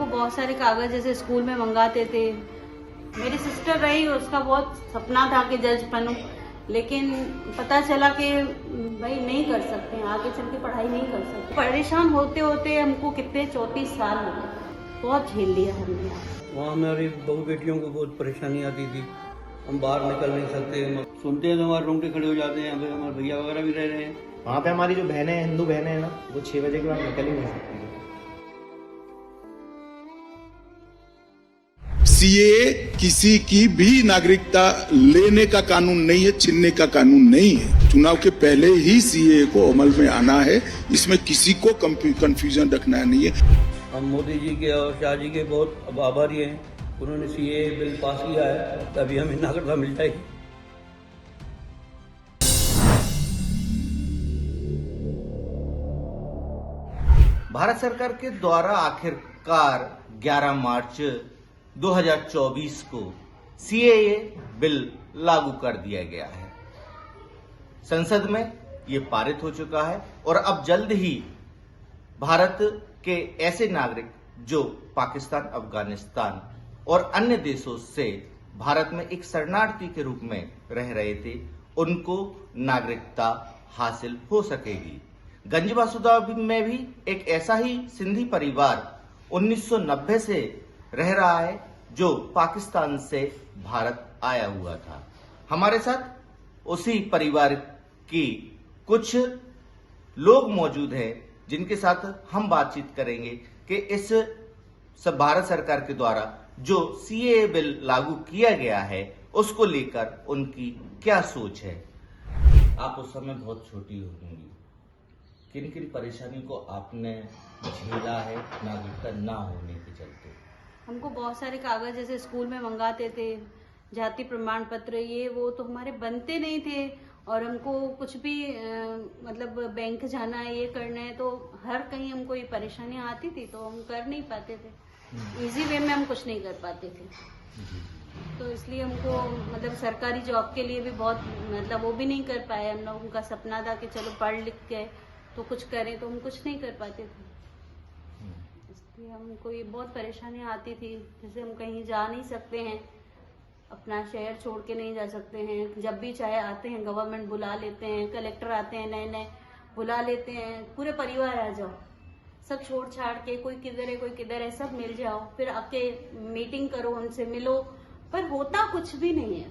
हमको बहुत सारे कागज जैसे स्कूल में मंगाते थे। मेरी सिस्टर रही, उसका बहुत सपना था कि जज बनूं, लेकिन पता चला कि भाई नहीं कर सकते हैं, आगे चल के पढ़ाई नहीं कर सकते। परेशान होते होते हमको कितने 34 साल हो गए, बहुत झेल लिया हमने। वहाँ हमारी बहू बेटियों को बहुत परेशानी आती थी, हम बाहर निकल नहीं सकते, सुनते हैं तो हमारे रोंगटे खड़े हो जाते हैं। हमारे भैया वगैरह भी रह रहे हैं वहाँ पे। हमारी जो बहनें हैं, हिंदू बहनें हैं ना, वो 6 बजे के बाद निकल ही नहीं सकती। सीए किसी की भी नागरिकता लेने का कानून नहीं है, छीनने का कानून नहीं है। चुनाव के पहले ही सीए को अमल में आना है, इसमें किसी को कंफ्यूजन रखना नहीं है। हम मोदी जी के और शाह जी के बहुत आभारी हैं, उन्होंने सीए बिल पास किया है, तभी हमें नागरिकता मिल जाएगी। भारत सरकार के द्वारा आखिरकार 11 मार्च 2024 को सीएए बिल लागू कर दिया गया है। संसद में ये पारित हो चुका है और अब जल्द ही भारत के ऐसे नागरिक जो पाकिस्तान, अफगानिस्तान और अन्य देशों से भारत में एक शरणार्थी के रूप में रह रहे थे, उनको नागरिकता हासिल हो सकेगी। गंजबासुदा में भी एक ऐसा ही सिंधी परिवार 1990 से रह रहा है जो पाकिस्तान से भारत आया हुआ था। हमारे साथ उसी परिवार की कुछ लोग मौजूद हैं जिनके साथ हम बातचीत करेंगे कि इस सब भारत सरकार के द्वारा जो सीएए बिल लागू किया गया है उसको लेकर उनकी क्या सोच है। आप उस समय बहुत छोटी होंगी, किन किन परेशानियों को आपने झेला है नागरिकता ना होने के चलते? हमको बहुत सारे कागज जैसे स्कूल में मंगाते थे, जाति प्रमाण पत्र, ये वो तो हमारे बनते नहीं थे, और हमको कुछ भी मतलब बैंक जाना है, ये करना है, तो हर कहीं हमको ये परेशानियां आती थी, तो हम कर नहीं पाते थे। इजी वे में हम कुछ नहीं कर पाते थे, तो इसलिए हमको मतलब सरकारी जॉब के लिए भी बहुत मतलब वो भी नहीं कर पाए हम लोग। उनका सपना था कि चलो पढ़ लिख के तो कुछ करें, तो हम कुछ नहीं कर पाते थे, इसलिए हमको ये बहुत परेशानियां आती थी। जैसे हम कहीं जा नहीं सकते हैं, अपना शहर छोड़ के नहीं जा सकते हैं, जब भी चाहे आते हैं गवर्नमेंट बुला लेते हैं, कलेक्टर आते हैं नए नए बुला लेते हैं, पूरे परिवार आ जाओ, सब छोड़ छाड़ के, कोई किधर है कोई किधर है, सब मिल जाओ, फिर आके मीटिंग करो, उनसे मिलो, पर होता कुछ भी नहीं है।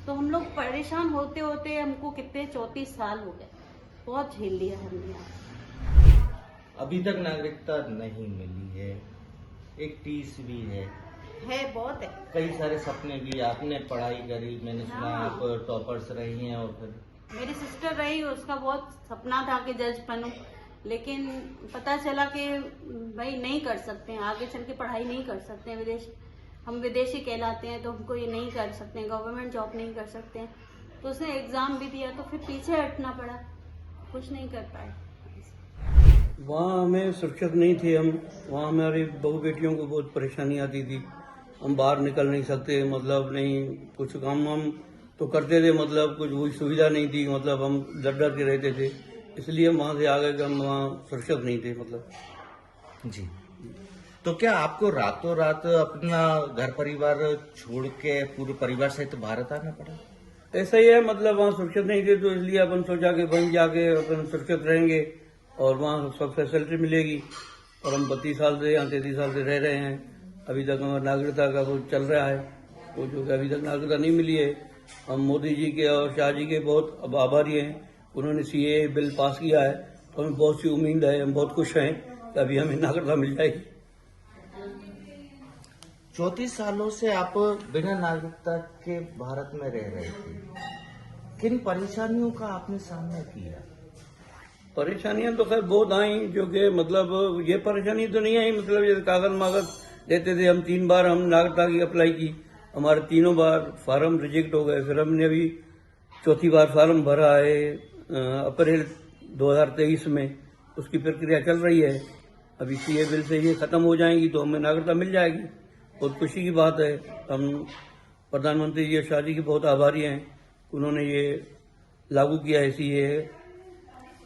तो हम लोग परेशान होते होते हमको कितने 34 साल हो गए, बहुत झेल लिया हमने। अभी तक नागरिकता नहीं मिली है, एक टीस भी है, बहुत है। कई सारे सपने भी, आपने पढ़ाई करी, मैंने सुना आप टॉपर्स रही हैं, और फिर मेरी सिस्टर रही, उसका बहुत सपना था कि जज बनूं, लेकिन पता चला कि भाई नहीं कर सकते हैं, आगे चल के पढ़ाई नहीं कर सकते हैं, हम विदेशी कहलाते हैं, तो हमको ये नहीं कर सकते हैं, गवर्नमेंट जॉब नहीं कर सकते हैं। तो उसने एग्जाम भी दिया, तो फिर पीछे हटना पड़ा, कुछ नहीं कर पाए। वहाँ हमें सुरक्षित नहीं थे हम, वहाँ हमारी बहू बेटियों को बहुत परेशानी आती थी, हम बाहर निकल नहीं सकते, मतलब नहीं कुछ काम हम तो करते थे, मतलब कुछ वही सुविधा नहीं थी, मतलब हम डर डर के रहते थे, इसलिए हम वहाँ से आ गए कि हम वहाँ सुरक्षित नहीं थे मतलब। जी, तो क्या आपको रातों रात अपना घर परिवार छोड़ के पूरे परिवार सहित भारत आना पड़ा? ऐसा ही है, मतलब वहाँ सुरक्षित नहीं थे, तो इसलिए अपन सोचा कि वहीं जाके अपन सुरक्षित रहेंगे और वहाँ सब फैसिलिटी मिलेगी। और हम 32 साल से यहाँ 33 साल से रह रहे हैं, अभी तक हमारा नागरिकता का वो चल रहा है, वो जो कि अभी तक नागरिकता नहीं मिली है। हम मोदी जी के और शाह जी के बहुत आभारी हैं, उन्होंने सीएए बिल पास किया है, तो हमें बहुत सी उम्मीद है, हम बहुत खुश हैं कि अभी हमें नागरिकता मिल जाएगी। 34 सालों से आप बिना नागरिकता के भारत में रह रहे थे, किन परेशानियों का आपने सामना किया? परेशानियां तो खैर बहुत आई, जो कि मतलब ये परेशानी तो नहीं आई, मतलब ये कागज मागज देते थे, हम 3 बार हम नागरिकता की अप्लाई की, हमारे तीनों बार फार्म रिजेक्ट हो गए, फिर हमने अभी चौथी बार फार्म भरा है अप्रैल 2023 में, उसकी प्रक्रिया चल रही है। अभी सीए बिल से ये खत्म हो जाएंगी तो हमें नागरिकता मिल जाएगी, बहुत खुशी की बात है। हम प्रधानमंत्री जी शाह जी के बहुत आभारी हैं, उन्होंने ये लागू किया है सीए,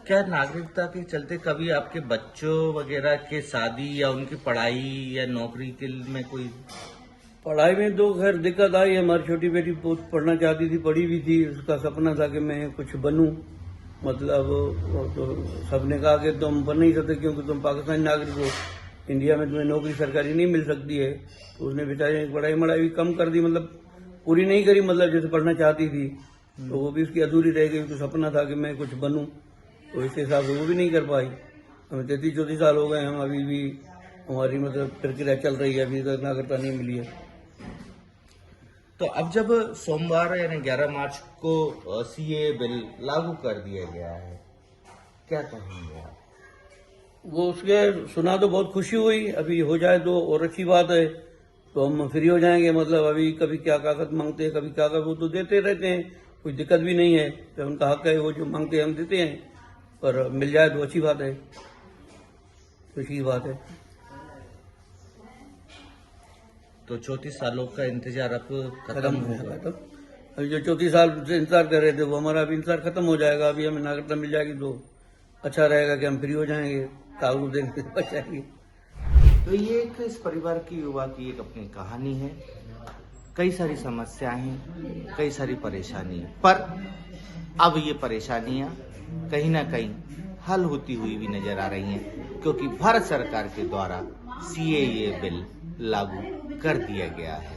क्या नागरिकता के चलते कभी आपके बच्चों वगैरह के शादी या उनकी पढ़ाई या नौकरी के में कोई? पढ़ाई में तो खैर दिक्कत आई। हमारी छोटी बेटी बहुत पढ़ना चाहती थी, पढ़ी भी थी, उसका सपना था कि मैं कुछ बनूं। मतलब तो सबने कहा कि तुम बन नहीं सकते क्योंकि तुम पाकिस्तानी नागरिक हो, इंडिया में तुम्हें नौकरी सरकारी नहीं मिल सकती है। तो उसने बेचारे पढ़ाई भी कम कर दी, मतलब पूरी नहीं करी, मतलब जैसे पढ़ना चाहती थी तो वो भी उसकी अधूरी रह गई। तो सपना था कि मैं कुछ बनूं, तो इस हिसाब से वो भी नहीं कर पाई। हमें 33-34 साल हो गए, हम अभी भी हमारी मतलब प्रक्रिया चल रही है, अभी तक नागरिकता नहीं मिली है। तो अब जब सोमवार यानी 11 मार्च को सीएए बिल लागू कर दिया गया है, क्या कहेंगे आप? वो उसके सुना तो बहुत खुशी हुई, अभी हो जाए तो और अच्छी बात है, तो हम फ्री हो जाएंगे। मतलब अभी कभी क्या कागज मांगते हैं, कभी क्या वो तो देते रहते हैं, कोई दिक्कत भी नहीं है, तो उनका हक है, वो जो मांगते हैं हम देते हैं, पर मिल जाए तो अच्छी बात है, खुशी की बात है। तो 34 सालों का इंतजार अब खत्म होगा। अभी जो 34 साल से इंतजार कर रहे थे वो हमारा अभी इंतजार खत्म हो जाएगा। अभी हमें नागरिकता मिल जाएगी तो अच्छा रहेगा कि हम फ्री हो जाएंगे, कागज देने से बच जाएंगे। तो ये एक इस परिवार की युवा की एक अपनी कहानी है। कई सारी समस्याएं हैं, कई सारी परेशानी है, पर अब ये परेशानियां कहीं ना कहीं हल होती हुई भी नजर आ रही हैं, क्योंकि भारत सरकार के द्वारा सीएए बिल लागू कर दिया गया है।